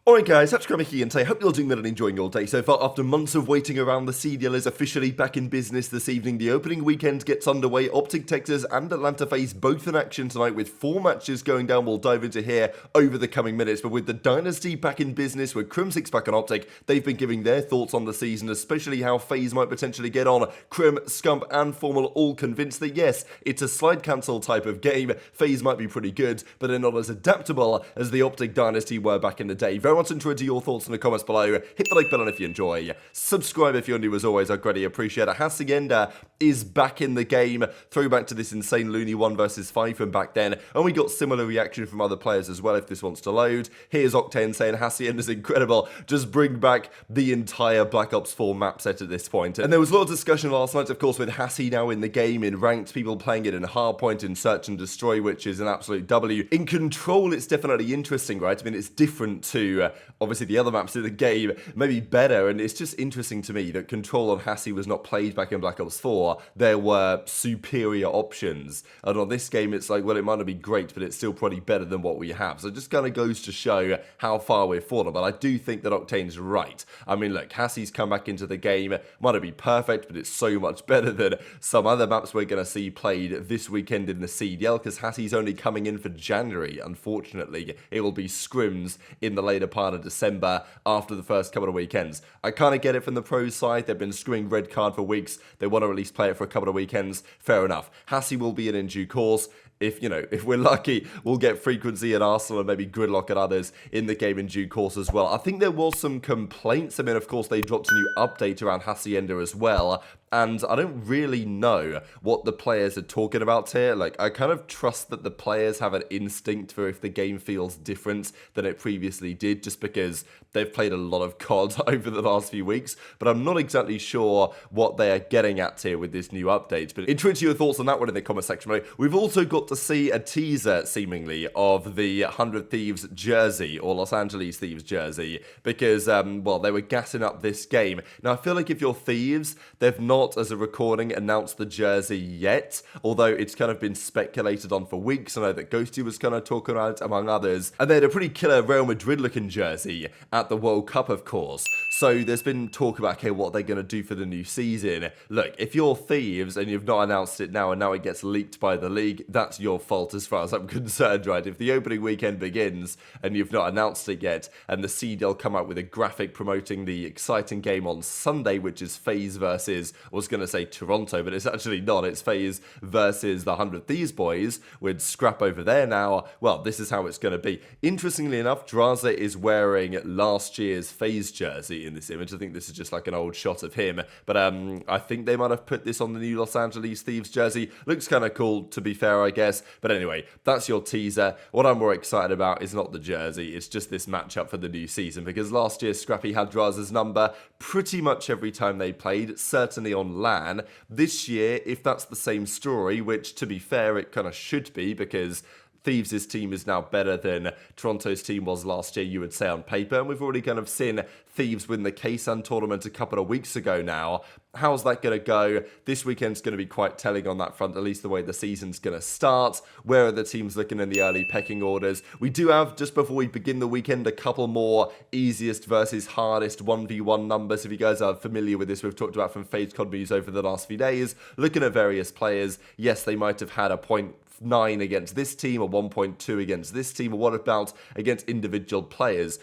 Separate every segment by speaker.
Speaker 1: Alright guys, Scrappy here, and I hope you're doing well and enjoying your day so far. After months of waiting around, the CDL is officially back in business this evening. The opening weekend gets underway. OpTic Texas and Atlanta FaZe both in action tonight with 4 matches going down. We'll dive into here over the coming minutes. But with the Dynasty back in business, with Kremp back on OpTic, they've been giving their thoughts on the season, especially how FaZe might potentially get on. Kremp, Scump and Formal all convinced that yes, it's a slide cancel type of game. FaZe might be pretty good, but they're not as adaptable as the OpTic Dynasty were back in the day. Very much enjoyed your thoughts in the comments below. Hit the like button if you enjoy. Subscribe if you're new as always. I'd greatly appreciate it. Hacienda is back in the game. Throwback to this insane loony 1 versus 5 from back then. And we got similar reaction from other players as well if this wants to load. Here's Octane saying Hacienda's incredible. Just bring back the entire Black Ops 4 map set at this point. And there was a lot of discussion last night, of course, with Haci now in the game, in ranked, people playing it in hardpoint, in search and destroy, which is an absolute W. In control, it's definitely interesting, right? I mean, it's different to obviously the other maps in the game, maybe better, and it's just interesting to me that control on Haci was not played back in Black Ops 4. There were superior options, and on this game it's like, well, it might not be great, but it's still probably better than what we have. So it just kind of goes to show how far we've fallen. But I do think that Octane's right. I mean, look, Haci's come back into the game, might not be perfect, but it's so much better than some other maps we're going to see played this weekend in the CDL, because Haci's only coming in for January. Unfortunately, it will be scrims in the later part of December after the first couple of weekends. I kind of get it from the pros side. They've been screwing red card for weeks. They want to at least play it for a couple of weekends. Fair enough. Haci will be in due course. If we're lucky, we'll get Frequency at Arsenal and maybe Gridlock and others in the game in due course as well. I think there was some complaints. I mean, of course, they dropped a new update around Hacienda as well. And I don't really know what the players are talking about here. Like, I kind of trust that the players have an instinct for if the game feels different than it previously did, just because they've played a lot of COD over the last few weeks. But I'm not exactly sure what they are getting at here with this new update. But intrigued to your thoughts on that one in the comment section below. We've also got to see a teaser, seemingly, of the 100 Thieves jersey, or Los Angeles Thieves jersey, because, well, they were gassing up this game. Now, I feel like if you're Thieves, they've not, as a recording, announced the jersey yet, although it's kind of been speculated on for weeks. I know that Ghosty was kind of talking about it, among others, and they had a pretty killer Real Madrid looking jersey at the World Cup, of course. So there's been talk about, okay, what they're going to do for the new season. Look, if you're Thieves and you've not announced it now and now it gets leaked by the league, that's your fault as far as I'm concerned, right? If the opening weekend begins and you've not announced it yet, and the CDL come out with a graphic promoting the exciting game on Sunday, which is FaZe versus, I was going to say Toronto, but it's actually not. It's FaZe versus the 100 Thieves boys with Scrap over there now. Well, this is how it's going to be. Interestingly enough, Drazah is wearing last year's FaZe jersey in this image. I think this is just like an old shot of him, but I think they might have put this on the new Los Angeles Thieves jersey. Looks kind of cool, to be fair, I guess. But anyway, that's your teaser. What I'm more excited about is not the jersey, it's just this matchup for the new season, because last year Scrappy had Drazah's number pretty much every time they played, certainly on LAN. This year, if that's the same story, which to be fair, it kind of should be, because Thieves' team is now better than Toronto's team was last year, you would say, on paper. And we've already kind of seen Thieves win the K-Sun tournament a couple of weeks ago now. How's that going to go? This weekend's going to be quite telling on that front, at least the way the season's going to start. Where are the teams looking in the early pecking orders? We do have, just before we begin the weekend, a couple more easiest versus hardest 1v1 numbers. If you guys are familiar with this, we've talked about from FaZe COD News over the last few days. Looking at various players, yes, they might have had a 0.9 against this team, or 1.2 against this team, or what about against individual players?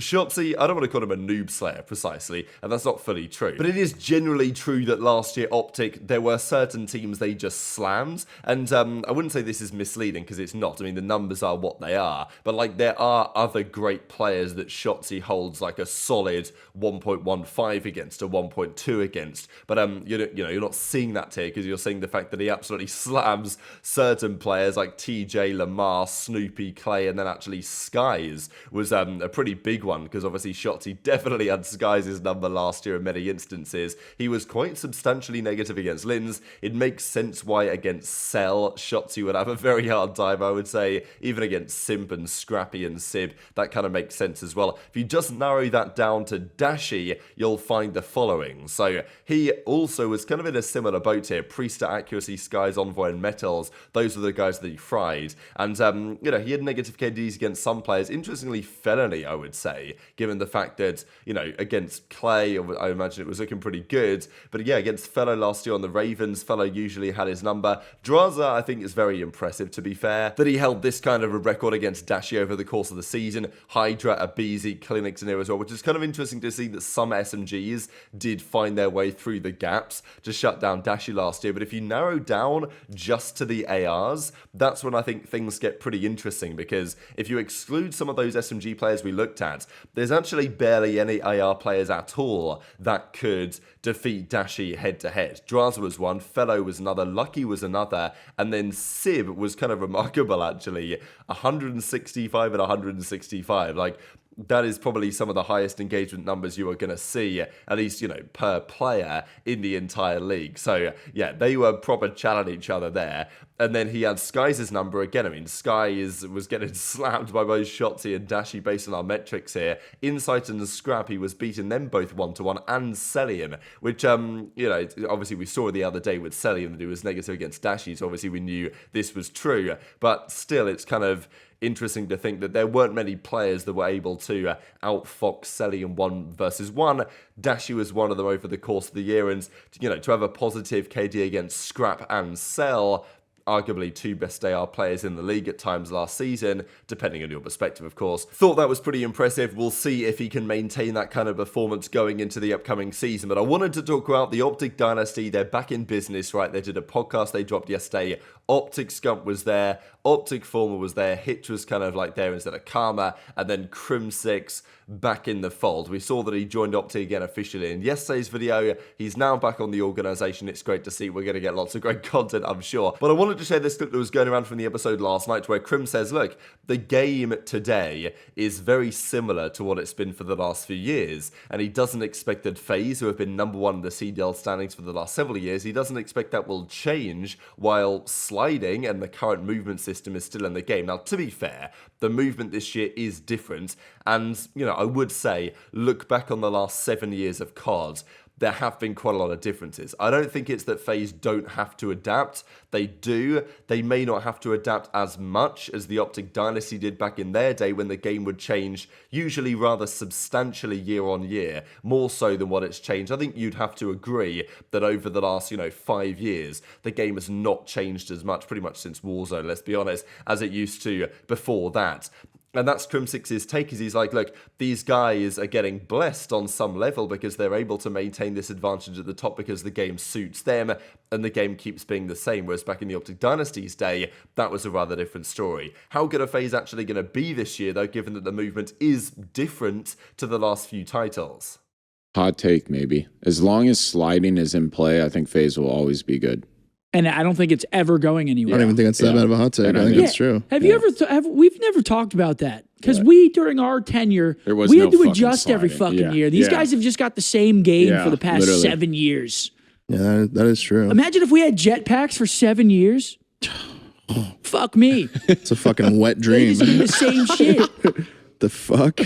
Speaker 1: Shotzzy, I don't want to call him a noob slayer precisely, and that's not fully true. But it is generally true that last year, OpTic, there were certain teams they just slammed. And I wouldn't say this is misleading, because it's not. I mean, the numbers are what they are. But, like, there are other great players that Shotzzy holds, like, a solid 1.15 against, a 1.2 against. But, you're not seeing that here, because you're seeing the fact that he absolutely slams certain players like TJ, Lamar, Snoopy, Clay, and then actually Skyz was a pretty big one, because obviously Shotzzy definitely had Skyz's number last year in many instances. He was quite substantially negative against Lynz. It makes sense why against Cell, Shotzzy would have a very hard time, I would say. Even against Simp and Scrappy and Sib, that kind of makes sense as well. If you just narrow that down to Dashy, you'll find the following. So he also was kind of in a similar boat here. Priestahh, Accuracy, Skyz, Envoy, and Metals. Those were the guys that he fried. And, he had negative KDs against some players. Interestingly, Felony, I would say. say, given the fact that, you know, against Clay, I imagine it was looking pretty good. But yeah, against Fellow last year on the Ravens, Fellow usually had his number. Drazah, I think, is very impressive, to be fair, that he held this kind of a record against Dashy over the course of the season. HyDra, aBeZy, CleanX in here as well, which is kind of interesting to see that some SMGs did find their way through the gaps to shut down Dashy last year. But if you narrow down just to the ARs, that's when I think things get pretty interesting, because if you exclude some of those SMG players we looked at, there's actually barely any AR players at all that could defeat Dashy head-to-head. Drazah was one, Fellow was another, Lucky was another, and then Sib was kind of remarkable, actually. 165 and 165. Like, that is probably some of the highest engagement numbers you are going to see, at least, you know, per player in the entire league. So, yeah, they were proper challenging each other there. And then he had Skyz's number again. I mean, Skyz was getting slapped by both Shotzzy and Dashy based on our metrics here. Insight and Scrappy was beating them both 1-1, and Cellium, which, you know, obviously we saw the other day with Cellium that he was negative against Dashy, so obviously we knew this was true. But still, it's kind of interesting to think that there weren't many players that were able to outfox Cellium 1 versus 1. Dashy was one of them over the course of the year, and, you know, to have a positive KD against Scrap and Cell, arguably two best AR players in the league at times last season, depending on your perspective, of course. Thought that was pretty impressive. We'll see if he can maintain that kind of performance going into the upcoming season. But I wanted to talk about the OpTic Dynasty. They're back in business, right? They did a podcast they dropped yesterday. OpTic Scump was there, OpTic Former was there, Hitch was kind of like there instead of Karma, and then Kremp back in the fold. We saw that he joined OpTic again officially in yesterday's video. He's now back on the organization. It's great to see. We're going to get lots of great content, I'm sure. But I wanted to share this clip that was going around from the episode last night where Kremp says, look, the game today is very similar to what it's been for the last few years, and he doesn't expect that FaZe, who have been number one in the CDL standings for the last several years, he doesn't expect that will change while sliding and the current movement system is still in the game. Now, to be fair, the movement this year is different, and, you know, I would say, look back on the last 7 years of COD, there have been quite a lot of differences. I don't think it's that FaZe don't have to adapt. They do. They may not have to adapt as much as the OpTic Dynasty did back in their day, when the game would change usually rather substantially year on year, more so than what it's changed. I think you'd have to agree that over the last, 5 years, the game has not changed as much, pretty much since Warzone, let's be honest, as it used to before that. And that's Kremp6's take, is he's like, look, these guys are getting blessed on some level because they're able to maintain this advantage at the top because the game suits them and the game keeps being the same. Whereas back in the OpTic Dynasty's day, that was a rather different story. How good are FaZe actually going to be this year, though, given that the movement is different to the last few titles?
Speaker 2: Hot take, maybe. As long as sliding is in play, I think FaZe will always be good.
Speaker 3: And I don't think it's ever going anywhere.
Speaker 4: I don't even think that's that bad of a hot take. I think that's true.
Speaker 3: Have you ever, we've never talked about that. Because we, during our tenure, we had to adjust every fucking year. These guys have just got the same game for the past 7 years.
Speaker 4: Yeah, that is true.
Speaker 3: Imagine if we had jetpacks for 7 years. Fuck me.
Speaker 4: It's a fucking wet dream.
Speaker 3: They just do the same shit.
Speaker 4: The fuck?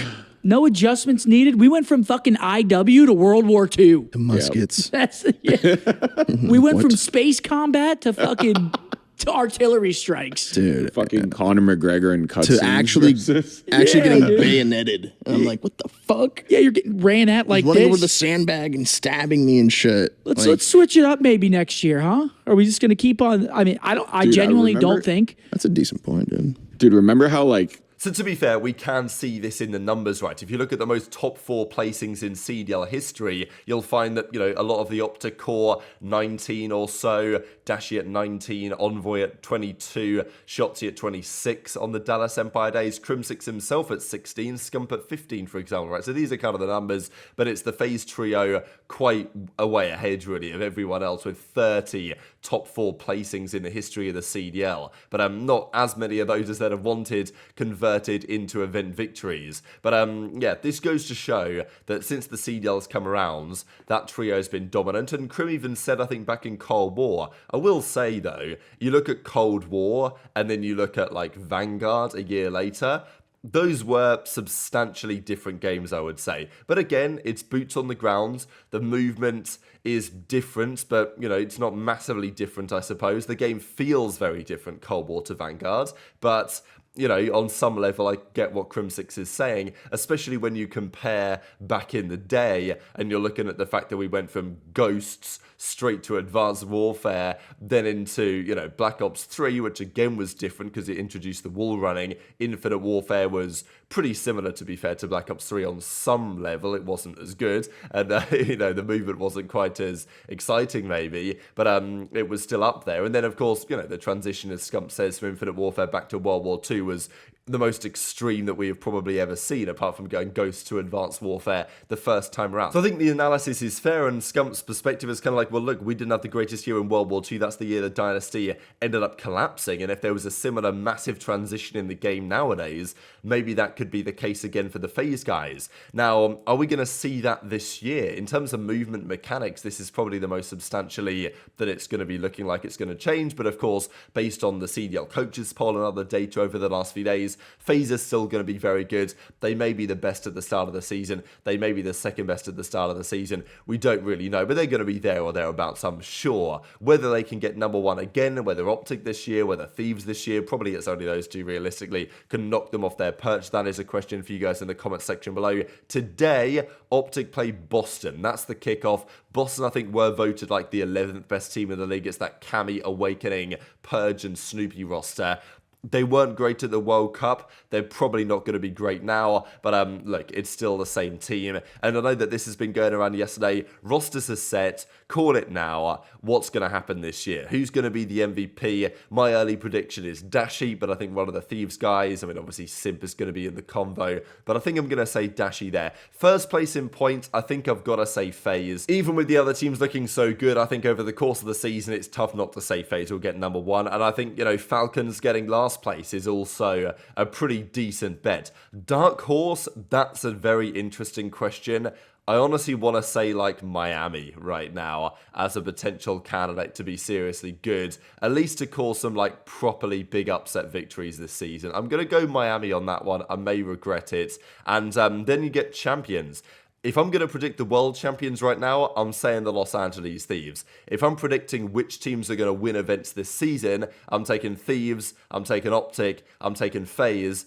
Speaker 3: No adjustments needed. We went from fucking IW to World War II.
Speaker 4: The muskets.
Speaker 3: That's We went from space combat to fucking to artillery strikes.
Speaker 4: Dude.
Speaker 2: Fucking Conor McGregor and cutscenes.
Speaker 4: To actually getting bayoneted. I'm like, what the fuck?
Speaker 3: Yeah, you're getting ran at like
Speaker 4: running
Speaker 3: this.
Speaker 4: over the sandbag and stabbing me and shit.
Speaker 3: Let's switch it up maybe next year, huh? Are we just gonna keep on? I mean, I genuinely don't think.
Speaker 4: That's a decent point, dude.
Speaker 2: Dude, remember how
Speaker 1: So to be fair, we can see this in the numbers, right? If you look at the most top 4 placings in CDL history, you'll find that, a lot of the OpTic core, 19 or so, Dashy at 19, Envoy at 22, Shotzzy at 26 on the Dallas Empire days, Kremp himself at 16, Scump at 15, for example, right? So these are kind of the numbers, but it's the FaZe trio quite a way ahead, really, of everyone else with 30 top 4 placings in the history of the CDL. But not as many of those as they'd have wanted converted into event victories. But yeah, this goes to show that since the CDL's come around, that trio's been dominant. And Kremp even said, I think, back in Cold War. I will say, though, you look at Cold War and then you look at, like, Vanguard a year later, those were substantially different games, I would say. But again, it's boots on the ground. The movement is different, but, it's not massively different, I suppose. The game feels very different, Cold War to Vanguard, but you know, on some level, I get what Crimsix is saying, especially when you compare back in the day and you're looking at the fact that we went from Ghosts straight to Advanced Warfare, then into, you know, Black Ops 3, which again was different because it introduced the wall running. Infinite Warfare was pretty similar, to be fair, to Black Ops 3 on some level. It wasn't as good, and, you know, the movement wasn't quite as exciting, maybe, but it was still up there. And then, of course, you know, the transition, as Scump says, from Infinite Warfare back to World War II was the most extreme that we have probably ever seen, apart from going Ghost to Advanced Warfare the first time around. So I think the analysis is fair, and Scump's perspective is kind of like, well, look, we didn't have the greatest year in World War II. That's the year the Dynasty ended up collapsing, and if there was a similar massive transition in the game nowadays, maybe that could be the case again for the FaZe guys. Now, are we going to see that this year? In terms of movement mechanics, this is probably the most substantially that it's going to be looking like it's going to change, but of course, based on the CDL coaches poll and other data over the last few days, FaZe is still going to be very good. They may be the best at the start of the season. They may be the second best at the start of the season. We don't really know, but they're going to be there or thereabouts, I'm sure. Whether they can get number one again, whether OpTic this year, whether Thieves this year, probably it's only those two realistically, can knock them off their perch. That is a question for you guys in the comment section below. Today, OpTic play Boston. That's the kickoff. Boston, I think, were voted like the 11th best team in the league. It's that Cammy, Awakening, Purge, and Snoopy roster. They weren't great at the World Cup. They're probably not going to be great now, but look, it's still the same team. And I know that this has been going around yesterday. Rosters are set. Call it now. What's going to happen this year? Who's going to be the MVP? My early prediction is Dashy, but I think one of the Thieves guys, I mean, obviously Simp is going to be in the convo, but I think I'm going to say Dashy there. First place in points, I think I've got to say FaZe. Even with the other teams looking so good, I think over the course of the season, it's tough not to say FaZe will get number one. And I think, you know, Falcons getting last place is also a pretty decent bet. Dark Horse, that's a very interesting question. I honestly want to say like Miami right now as a potential candidate to be seriously good, at least to cause some like properly big upset victories this season. I'm going to go Miami on that one. I may regret it. And then you get champions. If I'm going to predict the world champions right now, I'm saying the Los Angeles Thieves. If I'm predicting which teams are going to win events this season, I'm taking Thieves, I'm taking OpTic, I'm taking FaZe.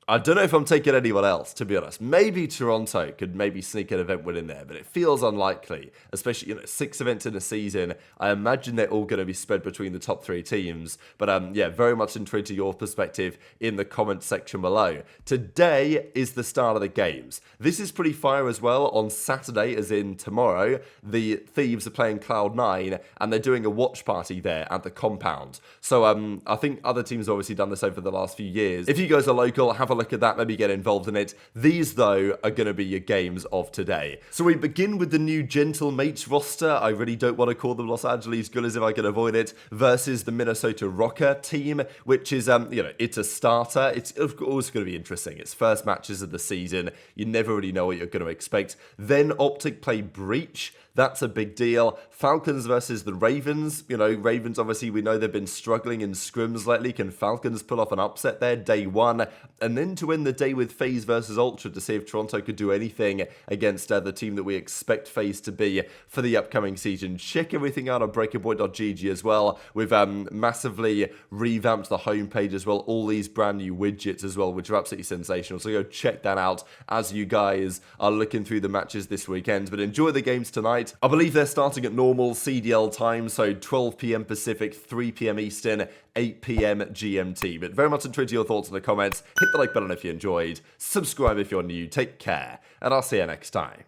Speaker 1: I don't know if I'm taking anyone else, to be honest. Maybe Toronto could maybe sneak an event win in there, but it feels unlikely, especially, you know, 6 events in a season. I imagine they're all going to be spread between the top 3 teams. But yeah, very much intrigued to your perspective in the comment section below. Today is the start of the games. This is pretty fire as well. On Saturday, as in tomorrow, the Thieves are playing Cloud9, and they're doing a watch party there at the compound. So I think other teams have obviously done this over the last few years. If you guys are local, have a look at that, maybe get involved in it. These, though, are going to be your games of today. So we begin with the new Gentlemates roster. I really don't want to call them Los Angeles Gullers if I can avoid it, versus the Minnesota Rocker team, which is, you know, it's a starter. It's always going to be interesting. It's first matches of the season. You never really know what you're going to expect. Then OpTic play Breach. That's a big deal. Falcons versus the Ravens. You know, Ravens, obviously, we know they've been struggling in scrims lately. Can Falcons pull off an upset there, day one? And then to end the day with FaZe versus Ultra to see if Toronto could do anything against the team that we expect FaZe to be for the upcoming season. Check everything out on breakingpoint.gg as well. We've massively revamped the homepage as well. All these brand new widgets as well, which are absolutely sensational. So go check that out as you guys are looking through the matches this weekend. But enjoy the games tonight. I believe they're starting at normal CDL time, so 12 p.m. Pacific, 3 p.m. Eastern, 8 p.m. GMT. But very much intrigued to your thoughts in the comments. Hit the like button if you enjoyed. Subscribe if you're new. Take care, and I'll see you next time.